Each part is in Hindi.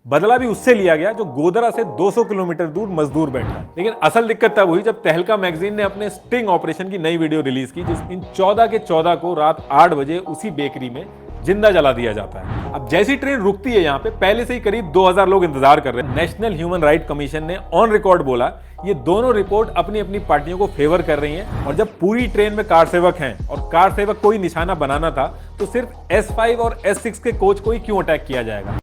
बदला भी उससे लिया गया जो गोधरा से 200 किलोमीटर दूर मजदूर बैठा है। लेकिन असल दिक्कत तब हुई जब तहलका मैगजीन ने अपने स्टिंग ऑपरेशन की नई वीडियो रिलीज की, जिस इन 14 के 14 को रात 8 बजे उसी बेकरी में जिंदा जला दिया जाता है। अब जैसी ट्रेन रुकती है यहाँ पे पहले से ही करीब 2000 लोग इंतजार कर रहे हैं। नेशनल ह्यूमन राइट कमीशन ने ऑन रिकॉर्ड बोला ये दोनों रिपोर्ट अपनी अपनी पार्टियों को फेवर कर रही हैं, और जब पूरी ट्रेन में कार सेवक हैं और कार सेवक को ही निशाना बनाना था तो सिर्फ S5 और S6 के कोच को ही क्यों अटैक किया जाएगा।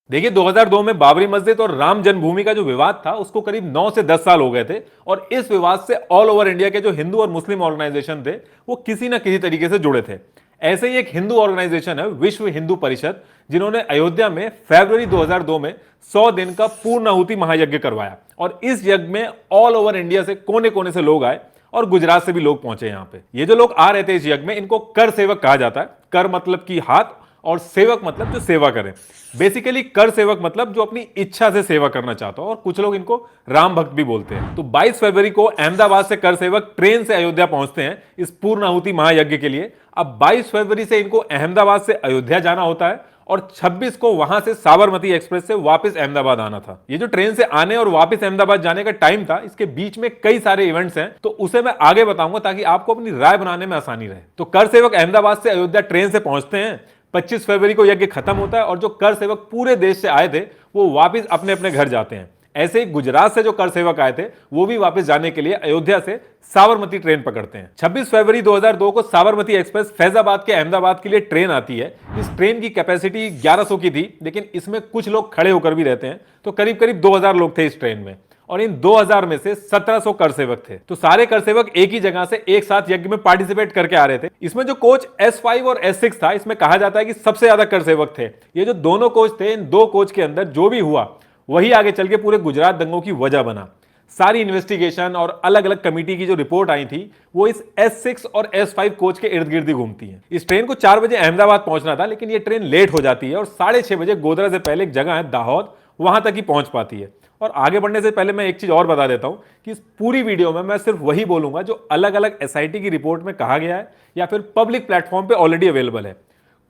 देखिए 2002 में बाबरी मस्जिद और राम जन्मभूमि का जो विवाद था उसको करीब 9 से 10 साल हो गए थे, और इस विवाद से ऑल ओवर इंडिया के जो हिंदू और मुस्लिम ऑर्गेनाइजेशन थे वो किसी ना किसी तरीके से जुड़े थे। ऐसे ही एक हिंदू ऑर्गेनाइजेशन है विश्व हिंदू परिषद, जिन्होंने अयोध्या में फरवरी 2002 में 100 दिन का पूर्णाहुति महायज्ञ करवाया, और इस यज्ञ में ऑल ओवर इंडिया से कोने कोने से लोग आए और गुजरात से भी लोग पहुंचे। यहाँ पे ये जो लोग आ रहे थे इस यज्ञ में, इनको कर सेवक कहा जाता है। कर मतलब की हाथ, और सेवक मतलब जो सेवा करे। बेसिकली कर सेवक मतलब जो अपनी इच्छा से सेवा करना चाहता हो, और कुछ लोग इनको राम भक्त भी बोलते हैं। तो 22 फरवरी को अहमदाबाद से कर सेवक ट्रेन से अयोध्या पहुंचते हैं इस पूर्णाहुति महायज्ञ के लिए। अब 22 फरवरी से इनको अहमदाबाद से अयोध्या जाना होता है, और 26 को वहां से साबरमती एक्सप्रेस से वापस अहमदाबाद आना था। ये जो ट्रेन से आने और वापस अहमदाबाद जाने का टाइम था, इसके बीच में कई सारे इवेंट्स हैं, तो उसे मैं आगे बताऊंगा ताकि आपको अपनी राय बनाने में आसानी रहे। तो कर सेवक अहमदाबाद से अयोध्या ट्रेन से पहुंचते हैं। 25 फरवरी को यज्ञ खत्म होता है, और जो कर सेवक पूरे देश से आए थे वो वापस अपने अपने घर जाते हैं। ऐसे ही गुजरात से जो कर सेवक आए थे वो भी वापस जाने के लिए अयोध्या से साबरमती ट्रेन पकड़ते हैं। 26 फरवरी 2002 को साबरमती एक्सप्रेस फैजाबाद के अहमदाबाद के लिए ट्रेन आती है। इस ट्रेन की कैपेसिटी 1100 की थी, लेकिन इसमें कुछ लोग खड़े होकर भी रहते हैं, तो करीब करीब 2000 लोग थे इस ट्रेन में, और इन 2000 में से 1700 कर सेवक थे। तो सारे कर सेवक एक ही जगह से एक साथ यज्ञ में पार्टिसिपेट करके आ रहे थे। इसमें जो कोच S5 और S6 था, इसमें कहा जाता है कि सबसे ज्यादा कर सेवक थे। ये जो दोनों कोच थे, इन दो कोच के अंदर जो भी हुआ वही आगे चल के पूरे गुजरात दंगों की वजह बना। सारी इन्वेस्टिगेशन और अलग अलग कमेटी की जो रिपोर्ट आई थी वो इस S6 और S5 कोच के इर्द गिर्द ही घूमती है। इस ट्रेन को 4 बजे अहमदाबाद पहुंचना था, लेकिन ये ट्रेन लेट हो जाती है और 6:30 बजे गोधरा से पहले एक जगह है दाहोद, वहां तक ही पहुंच पाती है। और आगे बढ़ने से पहले मैं एक चीज और बता देता हूं कि इस पूरी वीडियो में मैं सिर्फ वही बोलूंगा जो अलग अलग SIT की रिपोर्ट में कहा गया है या फिर पब्लिक प्लेटफॉर्म पे ऑलरेडी अवेलेबल है।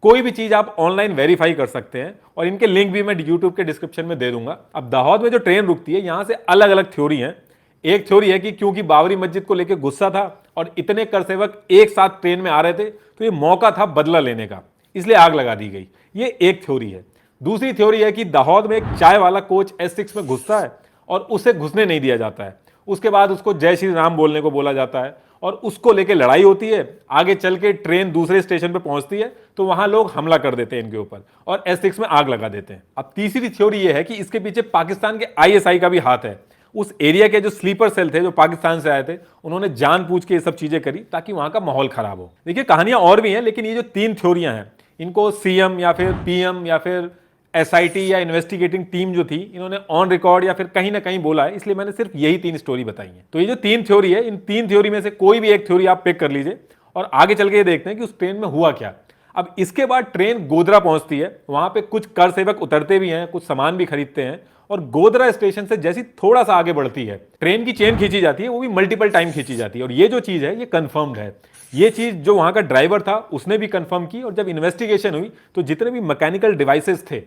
कोई भी चीज आप ऑनलाइन वेरीफाई कर सकते हैं, और इनके लिंक भी मैं यूट्यूब के डिस्क्रिप्शन में दे दूंगा। अब दाहोद में जो ट्रेन रुकती है, यहां से अलग अलग थ्योरी है। एक थ्योरी है कि क्योंकि बाबरी मस्जिद को लेकर गुस्सा था और इतने कर सेवक एक साथ ट्रेन में आ रहे थे, तो ये मौका था बदला लेने का, इसलिए आग लगा दी गई। ये एक थ्योरी है। दूसरी थ्योरी है कि दाहोद में एक चाय वाला कोच S6 में घुसता है और उसे घुसने नहीं दिया जाता है। उसके बाद उसको जय श्री राम बोलने को बोला जाता है, और उसको लेके लड़ाई होती है। आगे चल के ट्रेन दूसरे स्टेशन पे पहुंचती है, तो वहां लोग हमला कर देते हैं इनके ऊपर और S6 में आग लगा देते हैं। अब तीसरी थ्योरी ये है कि इसके पीछे पाकिस्तान के ISI का भी हाथ है। उस एरिया के जो स्लीपर सेल थे जो पाकिस्तान से आए थे, उन्होंने जानबूझ के ये सब चीजें करी ताकि वहां का माहौल खराब हो। देखिए कहानियां और भी हैं, लेकिन ये जो 3 थ्योरियां हैं, इनको CM या फिर PM या फिर SIT या इन्वेस्टिगेटिंग टीम जो थी, इन्होंने ऑन रिकॉर्ड या फिर कहीं ना कहीं बोला है, इसलिए मैंने सिर्फ यही 3 स्टोरी बताई है। तो ये जो 3 थ्योरी है, इन 3 थ्योरी में से कोई भी एक थ्योरी आप पिक कर लीजिए, और आगे चल के ये देखते हैं कि उस ट्रेन में हुआ क्या। अब इसके बाद ट्रेन गोधरा पहुंचती है। वहां पे कुछ कर सेवक उतरते भी हैं, कुछ सामान भी खरीदते हैं, और गोधरा स्टेशन से जैसी थोड़ा सा आगे बढ़ती है, ट्रेन की चेन खींची जाती है, वो भी मल्टीपल टाइम खींची जाती है। और ये जो चीज है ये कंफर्म्ड है। ये चीज जो वहां का ड्राइवर था उसने भी कंफर्म की, और जब इन्वेस्टिगेशन हुई तो जितने भी मैकेनिकल डिवाइसेस थे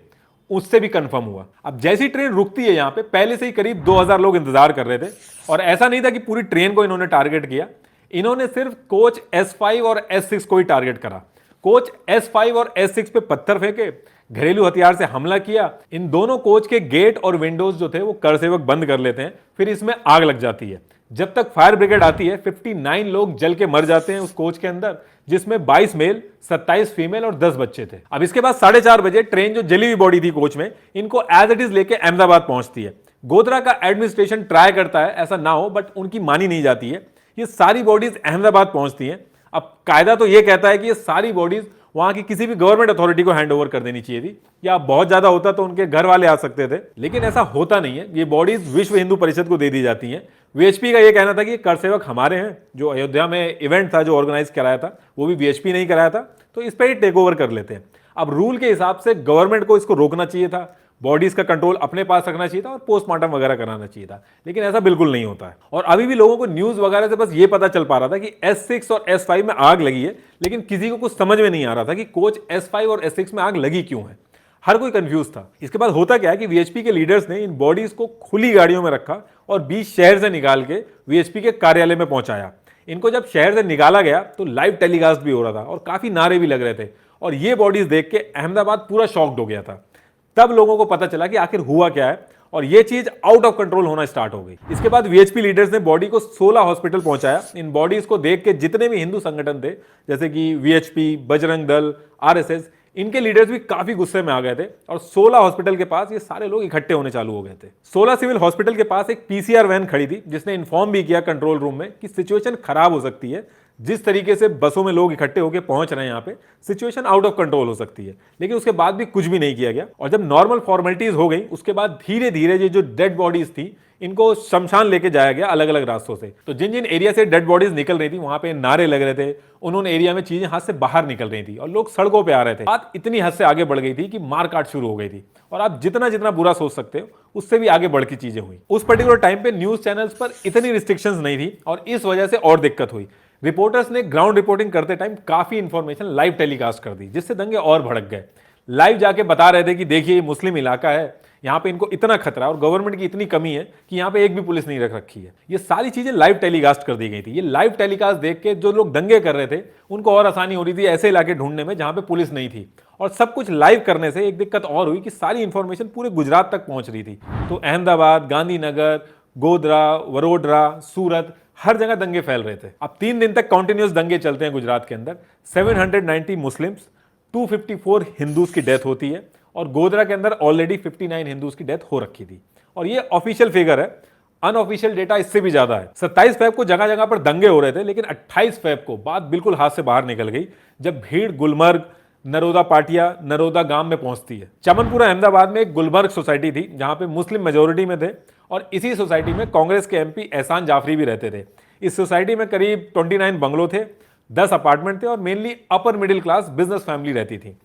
उससे भी कंफर्म हुआ। अब जैसी ट्रेन रुकती है यहाँ पे, पहले से ही करीब 2000 लोग इंतजार कर रहे थे, और ऐसा नहीं था कि पूरी ट्रेन को इन्होंने टारगेट किया। इन्होंने सिर्फ कोच S5 और S6 को ही टारगेट करा। कोच S5 और S6 पे पत्थर फेंके, घरेलू हथियार से हमला किया। इन दोनों कोच के गेट और विंडोज जो थे वो कर सेवक बंद कर लेते हैं, फिर इसमें आग लग जाती है। जब तक फायर ब्रिगेड आती है 59 लोग जल के मर जाते हैं उस कोच के अंदर, जिसमें 22 मेल, 27 फीमेल और 10 बच्चे थे। अब इसके बाद 4:30 बजे ट्रेन जो जली हुई बॉडी थी कोच में, इनको एज इट इज लेके अहमदाबाद पहुंचती है। गोधरा का एडमिनिस्ट्रेशन ट्राई करता है ऐसा ना हो, बट उनकी मानी नहीं जाती है। ये सारी बॉडीज अहमदाबाद पहुंचती हैं। अब कायदा तो ये कहता है कि ये सारी बॉडीज वहां की किसी भी गवर्नमेंट अथॉरिटी को हैंड ओवर कर देनी चाहिए थी, या बहुत ज्यादा होता तो उनके घर वाले आ सकते थे, लेकिन ऐसा होता नहीं है। ये बॉडीज विश्व हिंदू परिषद को दे दी जाती हैं। VHP का ये कहना था कि कर सेवक हमारे हैं। जो अयोध्या में इवेंट था जो ऑर्गेनाइज कराया था, वो भी VHP नहीं कराया था, तो इस पर ही टेक ओवर कर लेते हैं। अब रूल के हिसाब से गवर्नमेंट को इसको रोकना चाहिए था, बॉडीज का कंट्रोल अपने पास रखना चाहिए था और पोस्टमार्टम वगैरह कराना चाहिए था, लेकिन ऐसा बिल्कुल नहीं होता है। और अभी भी लोगों को न्यूज वगैरह से बस ये पता चल पा रहा था कि S6 और S5 में आग लगी है, लेकिन किसी को कुछ समझ में नहीं आ रहा था कि कोच S5 और S6 में आग लगी क्यों है। हर कोई कंफ्यूज था। इसके बाद होता क्या है कि वीएचपी के लीडर्स ने इन बॉडीज को खुली गाड़ियों में रखा और बीच शहर से निकाल के वीएचपी के कार्यालय में पहुंचाया। इनको जब शहर से निकाला गया तो लाइव टेलीकास्ट भी हो रहा था और काफी नारे भी लग रहे थे, और ये बॉडीज देख के अहमदाबाद पूरा शॉक्ड हो गया था। तब लोगों को पता चला कि आखिर हुआ क्या है, और ये चीज आउट ऑफ कंट्रोल होना स्टार्ट हो गई। इसके बाद वीएचपी लीडर्स ने बॉडी को 16 हॉस्पिटल पहुंचाया। इन बॉडीज को देख के जितने भी हिंदू संगठन थे, जैसे कि वीएचपी, बजरंग दल, आरएसएस, इनके लीडर्स भी काफी गुस्से में आ गए थे और 16 हॉस्पिटल के पास ये सारे लोग इकट्ठे होने चालू हो गए थे। 16 सिविल हॉस्पिटल के पास एक पीसीआर वैन खड़ी थी, जिसने इन्फॉर्म भी किया कंट्रोल रूम में कि सिचुएशन खराब हो सकती है। जिस तरीके से बसों में लोग इकट्ठे होकर पहुंच रहे हैं यहाँ पे, सिचुएशन आउट ऑफ कंट्रोल हो सकती है। लेकिन उसके बाद भी कुछ भी नहीं किया गया, और जब नॉर्मल फॉर्मेलिटीज हो गई उसके बाद धीरे धीरे ये जो डेड बॉडीज थी इनको शमशान लेके जाया गया अलग अलग रास्तों से। तो जिन जिन एरिया से डेड बॉडीज निकल रही थी वहां पे नारे लग रहे थे, उन्होंने एरिया में चीजें हाथ से बाहर निकल रही थी और लोग सड़कों पे आ रहे थे। बात इतनी हद से आगे बढ़ गई थी कि मारकाट शुरू हो गई थी, और आप जितना जितना बुरा सोच सकते हो उससे भी आगे बढ़ की चीजें हुई। उस पर्टिकुलर टाइम पे न्यूज चैनल्स पर इतनी रिस्ट्रिक्शंस नहीं थी, और इस वजह से और दिक्कत हुई। रिपोर्टर्स ने ग्राउंड रिपोर्टिंग करते टाइम काफी इंफॉर्मेशन लाइव टेलीकास्ट कर दी, जिससे दंगे और भड़क गए। लाइव जाके बता रहे थे कि देखिए ये मुस्लिम इलाका है, यहाँ पे इनको इतना खतरा है और गवर्नमेंट की इतनी कमी है कि यहाँ पे एक भी पुलिस नहीं रख रखी है। ये सारी चीजें लाइव टेलीकास्ट कर दी गई थी। ये लाइव टेलीकास्ट देख के जो लोग दंगे कर रहे थे उनको और आसानी हो रही थी ऐसे इलाके ढूंढने में जहां पे पुलिस नहीं थी। और सब कुछ लाइव करने से एक दिक्कत और हुई कि सारी इंफॉर्मेशन पूरे गुजरात तक पहुंच रही थी। तो अहमदाबाद, गांधीनगर, गोधरा, वडोदरा, सूरत, हर जगह दंगे फैल रहे थे। अब 3 दिन तक कंटिन्यूअस दंगे चलते हैं गुजरात के अंदर। 790 मुस्लिम्स, 254 हिंदूज की डेथ होती है, और गोधरा के अंदर ऑलरेडी 59 हिंदूज की डेथ हो रखी थी। और ये ऑफिशियल फिगर है, अनऑफिशियल डेटा इससे भी ज्यादा है। 27 फेब को जगह जगह पर दंगे हो रहे थे, लेकिन 28 फेब को बात बिल्कुल हाथ से बाहर निकल गई, जब भीड़ गुलमर्ग, नरोदा पाटिया, नरोदा गांव में पहुंचती है। चमनपुरा अहमदाबाद में एक गुलमर्ग सोसाइटी थी जहां पे मुस्लिम मेजोरिटी में थे, और इसी सोसाइटी में कांग्रेस के एमपी एहसान जाफरी भी रहते थे। इस सोसाइटी में करीब 29 बंगलो थे, 10 अपार्टमेंट थे, और mainly upper middle class business family रहती थी।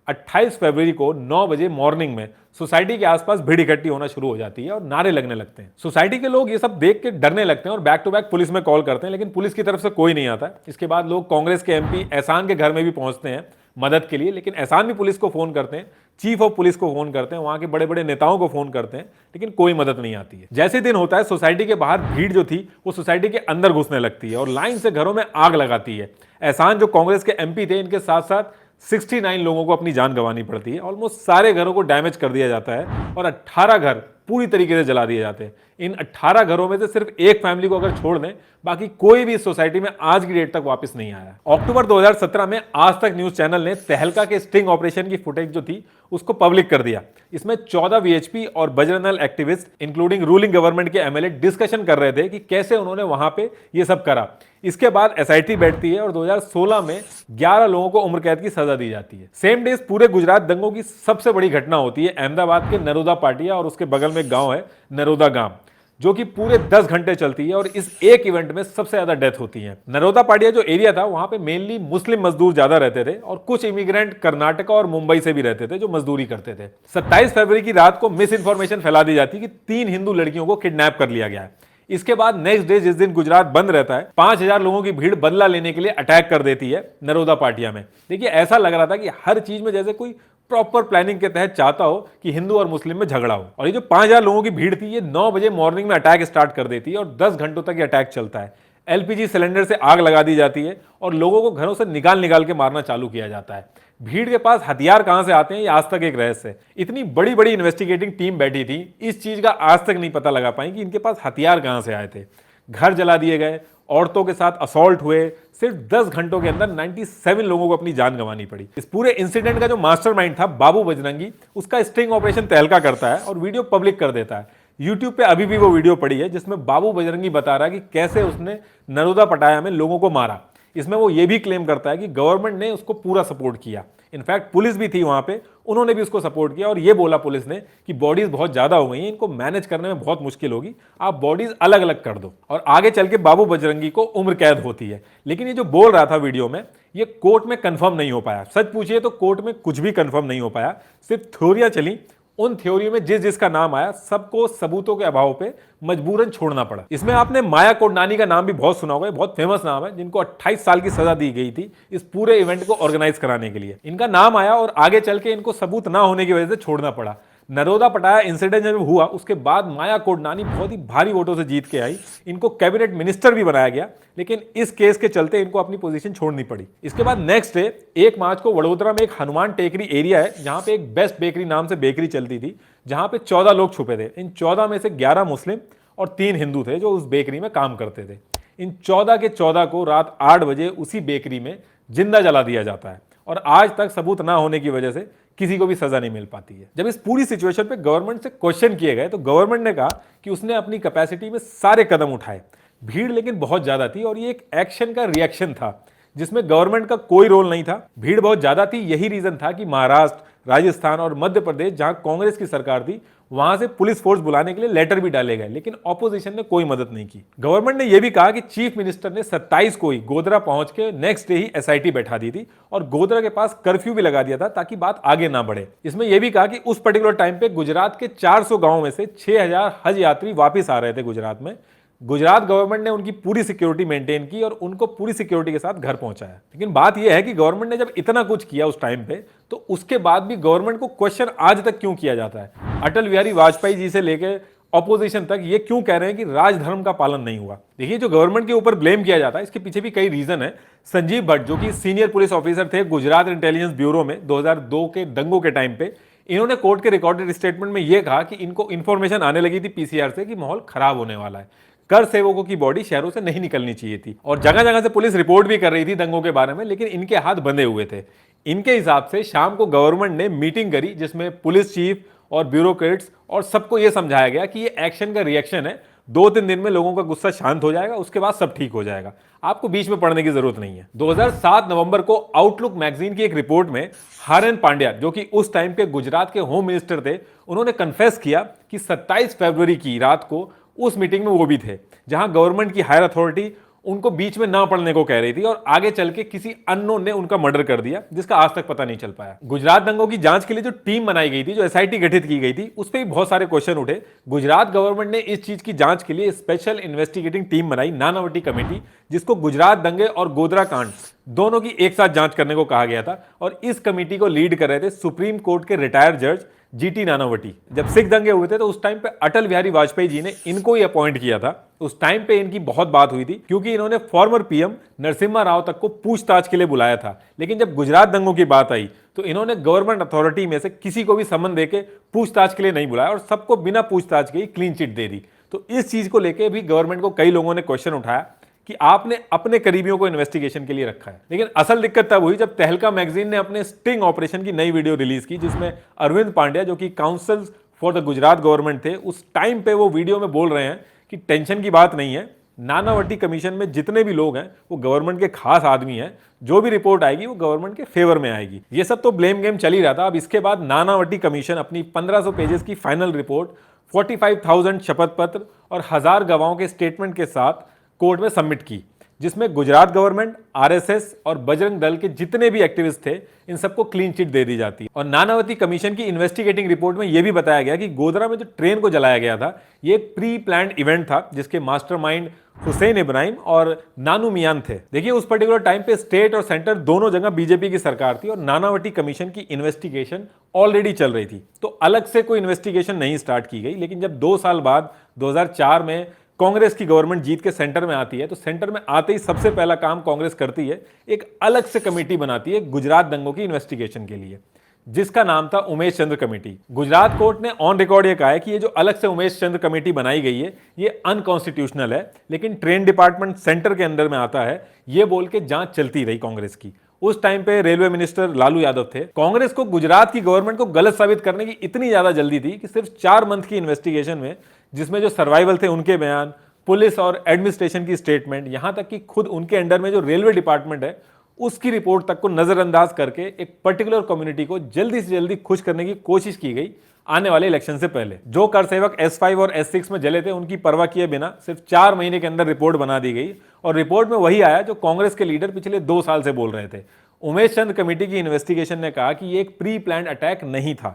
28 फरवरी को 9 बजे मॉर्निंग में सोसाइटी के आसपास भीड़ इकट्ठी होना शुरू हो जाती है और नारे लगने लगते हैं। सोसाइटी के लोग ये सब देख के डरने लगते हैं और बैक टू बैक पुलिस में कॉल करते हैं, लेकिन पुलिस की तरफ से कोई नहीं आता। इसके बाद लोग कांग्रेस के एमपी एहसान के घर में भी पहुंचते हैं मदद के लिए, लेकिन एहसान भी पुलिस को फोन करते हैं, चीफ ऑफ पुलिस को फोन करते हैं, वहां के बड़े बड़े नेताओं को फोन करते हैं, लेकिन कोई मदद नहीं आती है। जैसे दिन होता है, सोसाइटी के बाहर भीड़ जो थी वो सोसाइटी के अंदर घुसने लगती है और लाइन से घरों में आग लगाती है। एहसान जो कांग्रेस के एमपी थे, इनके साथ साथ 69 लोगों को अपनी जान गंवानी पड़ती है। ऑलमोस्ट सारे घरों को डैमेज कर दिया जाता है और 18 घर पूरी तरीके से जला दिए जाते हैं। इन 18 घरों में से सिर्फ एक फैमिली को अगर छोड़ दें, बाकी कोई भी इस सोसाइटी में आज की डेट तक वापस नहीं आया। अक्टूबर 2017 में आज तक न्यूज चैनल ने तहलका के स्टिंग ऑपरेशन की फुटेज जो थी उसको पब्लिक कर दिया। इसमें 14 वीएचपी और Bajrang Dal activist including ruling government के एमएलए डिस्कशन कर रहे थे कि कैसे उन्होंने वहां पे ये सब करा। इसके बाद एसआईटी बैठती है और 2016 में 11 लोगों को उम्र कैद की सजा दी जाती है। सेम डेज पूरे गुजरात दंगों की सबसे बड़ी घटना होती है अहमदाबाद के नरोदा पाटिया और उसके बगल में गांव है नरोदा गांव, जो कि पूरे 10 घंटे चलती है और इस एक इवेंट में सबसे ज्यादा डेथ होती है। नरोदा पाटिया जो एरिया था वहां पे मेनली मुस्लिम मजदूर ज्यादा रहते थे और कुछ इमिग्रेंट कर्नाटक और मुंबई से भी रहते थे जो मजदूरी करते थे। 27 फरवरी की रात को मिस इन्फॉर्मेशन फैला दी जाती कि 3 हिंदू लड़कियों को किडनैप कर लिया गया है। इसके बाद नेक्स्ट डे जिस दिन गुजरात बंद रहता है, 5000 लोगों की भीड़ बदला लेने के लिए अटैक कर देती है नरोदा पाटिया में। देखिए ऐसा लग रहा था कि हर चीज में जैसे कोई प्रॉपर प्लानिंग के तहत चाहता हो कि हिंदू और मुस्लिम में झगड़ा हो। और ये जो 5000 लोगों की भीड़ थी, ये 9 बजे मॉर्निंग में अटैक स्टार्ट कर देती है और 10 घंटों तक ये अटैक चलता है। एलपीजी सिलेंडर से आग लगा दी जाती है और लोगों को घरों से निकाल के मारना चालू किया जाता है। भीड़ के पास हथियार कहां से आते हैं ये आज तक एक रहस्य है। इतनी बड़ी बड़ी इन्वेस्टिगेटिंग टीम बैठी थी, इस चीज का आज तक नहीं पता लगा पाई कि इनके पास हथियार कहां से आए थे। घर जला दिए गए, औरतों के साथ असॉल्ट हुए। सिर्फ 10 घंटों के अंदर 97 लोगों को अपनी जान गंवानी पड़ी। इस पूरे इंसिडेंट का जो मास्टरमाइंड था बाबू बजरंगी, उसका स्टिंग ऑपरेशन तहलका करता है और वीडियो पब्लिक कर देता है। यूट्यूब पे अभी भी वो वीडियो पड़ी है जिसमें बाबू बजरंगी बता रहा है कि कैसे उसने नरोदा पटाया में लोगों को मारा। इसमें वो ये भी क्लेम करता है कि गवर्नमेंट ने उसको पूरा सपोर्ट किया। इनफैक्ट पुलिस भी थी वहां पे, उन्होंने भी उसको सपोर्ट किया और ये बोला पुलिस ने कि बॉडीज बहुत ज्यादा हो गई हैं, इनको मैनेज करने में बहुत मुश्किल होगी, आप बॉडीज अलग अलग कर दो। और आगे चल के बाबू बजरंगी को उम्र कैद होती है। लेकिन ये जो बोल रहा था वीडियो में, ये कोर्ट में कंफर्म नहीं हो पाया। सच पूछिए तो कोर्ट में कुछ भी कंफर्म नहीं हो पाया, सिर्फ थ्योरियां चली। उन थ्योरी में जिस जिसका नाम आया सबको सबूतों के अभाव पे मजबूरन छोड़ना पड़ा। इसमें आपने माया कोडनानी का नाम भी बहुत सुना होगा, बहुत फेमस नाम है, जिनको 28 साल की सजा दी गई थी इस पूरे इवेंट को ऑर्गेनाइज कराने के लिए। इनका नाम आया और आगे चल के इनको सबूत ना होने की वजह से छोड़ना पड़ा। नरोदा पटाया इंसिडेंट जब हुआ उसके बाद माया कोडनानी बहुत ही भारी वोटों से जीत के आई, इनको कैबिनेट मिनिस्टर भी बनाया गया, लेकिन इस केस के चलते इनको अपनी पोजीशन छोड़नी पड़ी। इसके बाद नेक्स्ट डे 1 मार्च को वडोदरा में एक हनुमान टेकरी एरिया है जहां पे एक बेस्ट बेकरी नाम से बेकरी चलती थी, जहां पे 14 लोग छुपे थे। इन 14 में से 11 मुस्लिम और 3 हिंदू थे जो उस बेकरी में काम करते थे। इन 14 के 14 को रात 8 बजे उसी बेकरी में जिंदा जला दिया जाता है और आज तक सबूत ना होने की वजह से किसी को भी सजा नहीं मिल पाती है। जब इस पूरी सिचुएशन पे गवर्नमेंट से क्वेश्चन किए गए तो गवर्नमेंट ने कहा कि उसने अपनी कैपेसिटी में सारे कदम उठाए, भीड़ लेकिन बहुत ज्यादा थी और ये एक एक्शन का रिएक्शन था जिसमें गवर्नमेंट का कोई रोल नहीं था। भीड़ बहुत ज्यादा थी, यही रीजन था कि महाराष्ट्र, राजस्थान और मध्य प्रदेश जहां कांग्रेस की सरकार थी वहां से पुलिस फोर्स बुलाने के लिए लेटर भी डाले गए, लेकिन ऑपोजिशन ने कोई मदद नहीं की। गवर्नमेंट ने यह भी कहा कि चीफ मिनिस्टर ने 27 को ही गोधरा पहुंच के नेक्स्ट डे ही एसआईटी बैठा दी थी और गोधरा के पास कर्फ्यू भी लगा दिया था ताकि बात आगे ना बढ़े। इसमें यह भी कहा कि उस पर्टिकुलर टाइम पे गुजरात के 400 गांव में से 6000 हज यात्री वापिस आ रहे थे गुजरात में। गुजरात गवर्नमेंट ने उनकी पूरी सिक्योरिटी मेंटेन की और उनको पूरी सिक्योरिटी के साथ घर पहुंचाया। लेकिन बात यह है कि गवर्नमेंट ने जब इतना कुछ किया उस टाइम पे, तो उसके बाद भी गवर्नमेंट को क्वेश्चन आज तक क्यों किया जाता है? अटल बिहारी वाजपेयी जी से लेकर ऑपोजिशन तक ये क्यों कह रहे हैं कि राजधर्म का पालन नहीं हुआ? देखिए, जो गवर्नमेंट के ऊपर ब्लेम किया जाता है इसके पीछे भी कई रीजन है। संजीव भट्ट जो कि सीनियर पुलिस ऑफिसर थे गुजरात इंटेलिजेंस ब्यूरो में 2002 के दंगों के टाइम पे, इन्होंने कोर्ट के रिकॉर्डेड स्टेटमेंट में यह कहा कि इनको इंफॉर्मेशन आने लगी थी पीसीआर से कि माहौल खराब होने वाला है, कर सेवकों की बॉडी शहरों से नहीं निकलनी चाहिए थी और जगह जगह से पुलिस रिपोर्ट भी कर रही थी दंगों के बारे में, लेकिन इनके हाथ बंधे हुए थे। इनके हिसाब से शाम को गवर्नमेंट ने मीटिंग करी जिसमें पुलिस चीफ और ब्यूरोक्रेट्स और सबको यह समझाया गया कि ये एक्शन का रिएक्शन है, 2-3 दिन में लोगों का गुस्सा शांत हो जाएगा, उसके बाद सब ठीक हो जाएगा, आपको बीच में पढ़ने की जरूरत नहीं है। 2007 नवंबर को आउटलुक मैगजीन की एक रिपोर्ट में हारेन पांड्या जो कि उस टाइम के गुजरात के होम मिनिस्टर थे, उन्होंने कन्फेस किया कि 27 फरवरी की रात को उस मीटिंग में वो भी थे जहां गवर्नमेंट की हायर अथॉरिटी उनको बीच में ना पढ़ने को कह रही थी और आगे चल के किसी अननोन ने उनका मर्डर कर दिया जिसका आज तक पता नहीं चल पाया। गुजरात दंगों की जांच के लिए जो टीम बनाई गई थी, जो एसआईटी गठित की गई थी, उस पर भी बहुत सारे क्वेश्चन उठे। गुजरात गवर्नमेंट ने इस चीज की जांच के लिए स्पेशल इन्वेस्टिगेटिंग टीम बनाई, नानावटी कमेटी, जिसको गुजरात दंगे और गोधरा कांड दोनों की एक साथ जांच करने को कहा गया था और इस कमेटी को लीड कर रहे थे सुप्रीम कोर्ट के रिटायर्ड जज जीटी नानावटी। जब सिख दंगे हुए थे तो उस टाइम पे अटल बिहारी वाजपेयी जी ने इनको ही अपॉइंट किया था। उस टाइम पे इनकी बहुत बात हुई थी क्योंकि इन्होंने फॉर्मर पीएम नरसिम्हा राव तक को पूछताछ के लिए बुलाया था, लेकिन जब गुजरात दंगों की बात आई तो इन्होंने गवर्नमेंट अथॉरिटी में से किसी को भी समन देके पूछताछ के लिए नहीं बुलाया और सबको बिना पूछताछ के ही क्लीन चिट दे दी। तो इस चीज को लेकर भी गवर्नमेंट को कई लोगों ने क्वेश्चन उठाया कि आपने अपने करीबियों को इन्वेस्टिगेशन के लिए रखा है। लेकिन असल दिक्कत तब हुई जब तहलका मैगजीन ने अपने स्टिंग ऑपरेशन की नई वीडियो रिलीज की जिसमें अरविंद पांड्या जो कि council for the Gujarat government थे, उस टाइम पे वो वीडियो में बोल रहे हैं कि टेंशन की बात नहीं है, नानावटी कमीशन में जितने भी लोग हैं वो गवर्नमेंट के खास आदमी हैं, जो भी रिपोर्ट आएगी वो गवर्नमेंट के फेवर में आएगी। ये सब तो ब्लेम गेम चल ही रहा था। अब इसके बाद नानावटी कमीशन अपनी 1500 पेजेस की फाइनल रिपोर्ट 45,000 शपथ पत्र और 1000 गवाहों के स्टेटमेंट के साथ कोर्ट में सबमिट की, जिसमें गुजरात गवर्नमेंट, आरएसएस और बजरंग दल के जितने भी एक्टिविस्ट थे इन सबको क्लीन चिट दे दी जाती है। और नानावती कमीशन की इन्वेस्टिगेटिंग रिपोर्ट में यह भी बताया गया कि गोधरा में जो ट्रेन को जलाया गया था ये एक प्री प्लान्ड इवेंट था जिसके मास्टरमाइंड हुसैन इब्राहिम और नानू मियान थे। देखिए, उस पर्टिकुलर टाइम पे स्टेट और सेंटर दोनों जगह बीजेपी की सरकार थी और नानावटी कमीशन की इन्वेस्टिगेशन ऑलरेडी चल रही थी, तो अलग से कोई इन्वेस्टिगेशन नहीं स्टार्ट की गई। लेकिन जब 2 साल बाद 2004 में कांग्रेस की गवर्नमेंट जीत के सेंटर में आती है तो सेंटर में आते ही सबसे पहला काम कांग्रेस करती है, एक अलग से कमेटी बनाती है गुजरात दंगों की इन्वेस्टिगेशन के लिए, जिसका नाम था उमेश चंद्र कमेटी। गुजरात कोर्ट ने ऑन रिकॉर्ड ये कहा है कि ये जो अलग से उमेश चंद्र कमेटी बनाई गई है ये अनकॉन्स्टिट्यूशनल है, लेकिन ट्रेन डिपार्टमेंट सेंटर के अंडर में आता है, ये बोल के जांच चलती रही कांग्रेस की। उस टाइम पे रेलवे मिनिस्टर लालू यादव थे। कांग्रेस को गुजरात की गवर्नमेंट को गलत साबित करने की इतनी ज्यादा जल्दी थी कि सिर्फ 4 मंथ की इन्वेस्टिगेशन में, जिसमें जो सर्वाइवल थे उनके बयान, पुलिस और एडमिनिस्ट्रेशन की स्टेटमेंट, यहां तक कि खुद उनके अंडर में जो रेलवे डिपार्टमेंट है उसकी रिपोर्ट तक को नजरअंदाज करके एक पर्टिकुलर कम्युनिटी को जल्दी से जल्दी खुश करने की कोशिश की गई आने वाले इलेक्शन से पहले। जो कर सेवक S5 और S6 में जले थे उनकी परवाह किए बिना सिर्फ 4 महीने के अंदर रिपोर्ट बना दी गई और रिपोर्ट में वही आया जो कांग्रेस के लीडर पिछले 2 साल से बोल रहे थे। उमेश चंद कमेटी की इन्वेस्टिगेशन ने कहा कि ये एक प्री प्लान्ड अटैक नहीं था,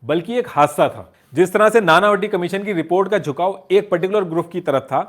बल्कि एक हादसा था। जिस तरह से नानावटी कमीशन की रिपोर्ट का झुकाव एक पर्टिकुलर ग्रुप की तरफ था,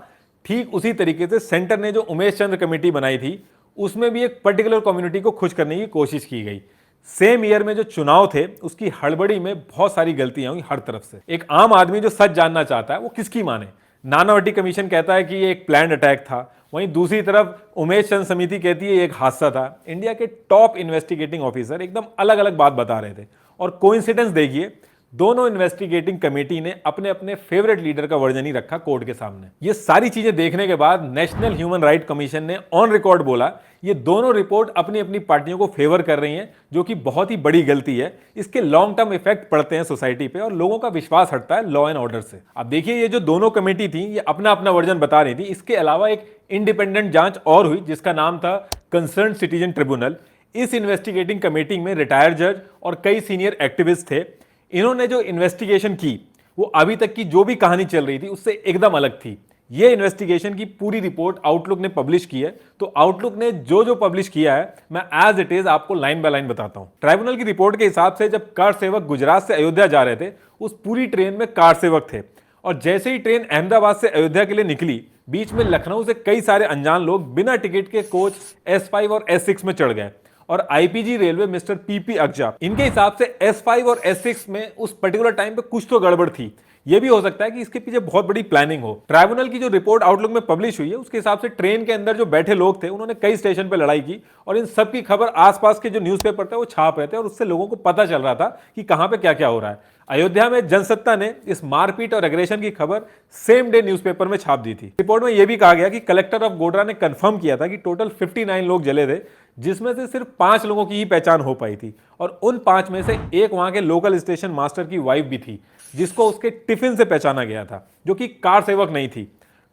ठीक उसी तरीके से सेंटर ने जो उमेश चंद्र कमेटी बनाई थी उसमें भी एक पर्टिकुलर कम्युनिटी को खुश करने की कोशिश की गई। सेम ईयर में जो चुनाव थे उसकी हड़बड़ी में बहुत सारी गलतियां हुई हर तरफ से। एक आम आदमी जो सच जानना चाहता है वो किसकी माने? नानावटी कमीशन कहता है कि ये एक प्लान्ड अटैक था, वहीं दूसरी तरफ उमेश चंद समिति कहती है ये एक हादसा था। इंडिया के टॉप इन्वेस्टिगेटिंग ऑफिसर एकदम अलग अलग बात बता रहे थे और कोइंसिडेंस देखिए, दोनों इन्वेस्टिगेटिंग कमेटी ने अपने अपने फेवरेट लीडर का वर्जन ही रखा कोर्ट के सामने। ये सारी चीजें देखने के बाद नेशनल ह्यूमन राइट कमीशन ने ऑन रिकॉर्ड बोला ये दोनों रिपोर्ट अपनी अपनी पार्टियों को फेवर कर रही हैं, जो कि बहुत ही बड़ी गलती है। इसके लॉन्ग टर्म इफेक्ट पड़ते हैं सोसाइटी पे और लोगों का विश्वास हटता है लॉ एंड ऑर्डर से। अब देखिए, ये जो दोनों कमेटी थी ये अपना अपना वर्जन बता रही थी। इसके अलावा एक इंडिपेंडेंट जांच और हुई जिसका नाम था कंसर्न सिटीजन ट्रिब्यूनल। इस इन्वेस्टिगेटिंग कमेटी में रिटायर्ड जज और कई सीनियर एक्टिविस्ट थे। इन्होंने जो इन्वेस्टिगेशन की वो अभी तक की जो भी कहानी चल रही थी उससे एकदम अलग थी। ये इन्वेस्टिगेशन की पूरी रिपोर्ट आउटलुक ने पब्लिश की है। तो आउटलुक ने जो जो पब्लिश किया है मैं एज इट इज आपको लाइन बाय लाइन बताता हूं। ट्राइब्यूनल की रिपोर्ट के हिसाब से जब कार सेवक गुजरात से अयोध्या जा रहे थे उस पूरी ट्रेन में कार सेवक थे और जैसे ही ट्रेन अहमदाबाद से अयोध्या के लिए निकली, बीच में लखनऊ से कई सारे अनजान लोग बिना टिकट के कोच S5 और S6 में चढ़ गए और आईपीजी रेलवे मिस्टर पीपी अगजा, इनके हिसाब से S5 और S6 में उस पर्टिकुलर टाइम पे कुछ तो गड़बड़ थी। यह भी हो सकता है कि इसके पीछे बहुत बड़ी प्लानिंग हो। ट्राइब्यूनल की जो रिपोर्ट आउटलुक में पब्लिश हुई है उसके हिसाब से ट्रेन के अंदर जो बैठे लोग थे उन्होंने कई स्टेशन पे लड़ाई की और इन सब की खबर आसपास के जो न्यूज़पेपर थे वो छाप रहे थे और उससे लोगों को पता चल रहा था कि कहां पे क्या क्या हो रहा है। अयोध्या में जनसत्ता ने इस मारपीट और एग्रेशन की खबर सेम डे न्यूज़पेपर में छाप दी थी। रिपोर्ट में यह भी कहा गया कि कलेक्टर ऑफ गोड्रा ने कंफर्म किया था कि टोटल 59 लोग जले थे, जिसमें से सिर्फ 5 लोगों की ही पहचान हो पाई थी और उन 5 में से एक वहां के लोकल स्टेशन मास्टर की वाइफ भी थी जिसको उसके टिफिन से पहचाना गया था, जो कि कार सेवक नहीं थी।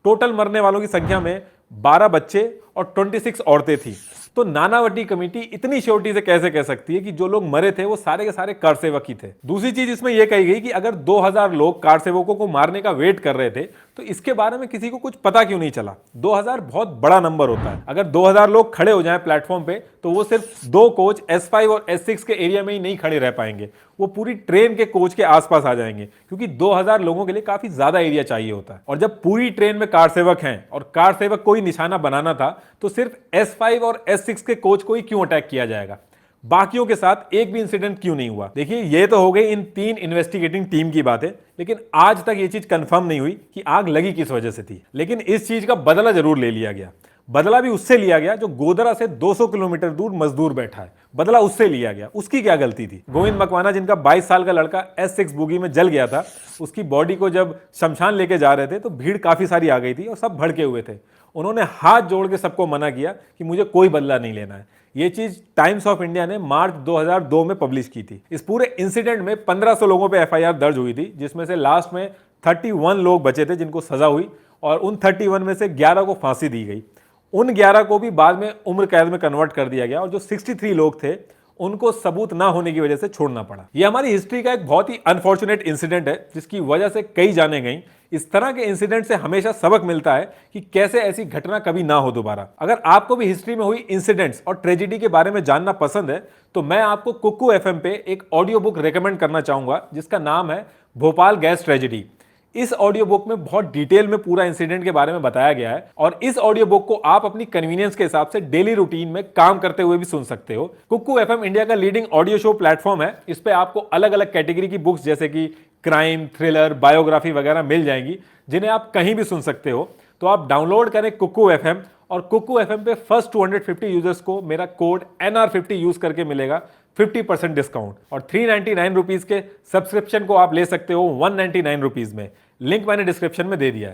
टोटल मरने वालों की संख्या में 12 बच्चे और 26 औरतें थी। तो नानावटी कमेटी इतनी श्योरिटी से कैसे कह सकती है कि जो लोग मरे थे वो सारे के सारे कार सेवक ही थे? दूसरी चीज इसमें यह कही गई कि अगर 2000 लोग कार सेवकों को मारने का वेट कर रहे थे तो इसके बारे में किसी को कुछ पता क्यों नहीं चला? 2000 बहुत बड़ा नंबर होता है। अगर 2000 लोग खड़े हो जाएं प्लेटफॉर्म पे तो वो सिर्फ 2 कोच S5 और S6 के एरिया में ही नहीं खड़े रह पाएंगे, वो पूरी ट्रेन के कोच के आसपास आ जाएंगे, क्योंकि 2000 लोगों के लिए काफी ज्यादा एरिया चाहिए होता है। और जब पूरी ट्रेन में कार सेवक हैं और कार सेवक को ही निशाना बनाना था तो सिर्फ S5 और S6 के कोच को ही क्यों अटैक किया जाएगा? बाकियों के साथ एक भी इंसिडेंट क्यों नहीं हुआ? देखिए, ये तो हो गई इन 3 इन्वेस्टिगेटिंग टीम की बातें, लेकिन आज तक ये चीज कंफर्म नहीं हुई कि आग लगी किस वजह से थी। लेकिन इस चीज का बदला जरूर ले लिया गया। बदला भी उससे लिया गया जो गोधरा से 200 किलोमीटर दूर मजदूर बैठा है, बदला उससे लिया गया। उसकी क्या गलती थी? गोविंद मकवाना, जिनका 22 साल का लड़का S6 बोगी में जल गया था, उसकी बॉडी को जब शमशान लेके जा रहे थे तो भीड़ काफी सारी आ गई थी और सब भड़के हुए थे। उन्होंने हाथ जोड़ के सबको मना किया कि मुझे कोई बदला नहीं लेना है। यह चीज टाइम्स ऑफ इंडिया ने मार्च 2002 में पब्लिश की थी। इस पूरे इंसिडेंट में 1500 लोगों पे FIR दर्ज हुई थी, जिसमें से लास्ट में 31 लोग बचे थे जिनको सजा हुई और उन 31 में से 11 को फांसी दी गई। उन 11 को भी बाद में उम्र कैद में कन्वर्ट कर दिया गया और जो 63 लोग थे उनको सबूत ना होने की वजह से छोड़ना पड़ा। यह हमारी हिस्ट्री का एक बहुत ही अनफॉर्चुनेट इंसिडेंट है जिसकी वजह से कई जाने गई। इस तरह के इंसिडेंट से हमेशा सबक मिलता है कि कैसे ऐसी घटना कभी ना हो दोबारा। अगर आपको भी हिस्ट्री में हुई इंसिडेंट्स और ट्रेजेडी के बारे में जानना पसंद है तो मैं आपको कुक्कू FM पे एक ऑडियो बुक रेकमेंड करना चाहूंगा जिसका नाम है भोपाल गैस ट्रेजेडी। इस ऑडियो बुक में बहुत डिटेल में पूरा इंसिडेंट के बारे में बताया गया है और इस ऑडियो बुक को आप अपनी कन्वीनियंस के हिसाब से डेली रूटीन में काम करते हुए भी सुन सकते हो। कुक्कू FM इंडिया का लीडिंग ऑडियो शो प्लेटफॉर्म है। इस पे आपको अलग अलग कैटेगरी की बुक्स जैसे कि क्राइम, थ्रिलर, बायोग्राफी वगैरह मिल जाएंगी जिन्हें आप कहीं भी सुन सकते हो। तो आप डाउनलोड करें कुक्कू FM और कुक्कू FM पे फर्स्ट 250 यूजर्स को मेरा कोड NR50 यूज करके मिलेगा 50% डिस्काउंट और 399 रुपीज के सब्सक्रिप्शन को आप ले सकते हो 199 रुपीज में। लिंक मैंने डिस्क्रिप्शन में दे दिया है।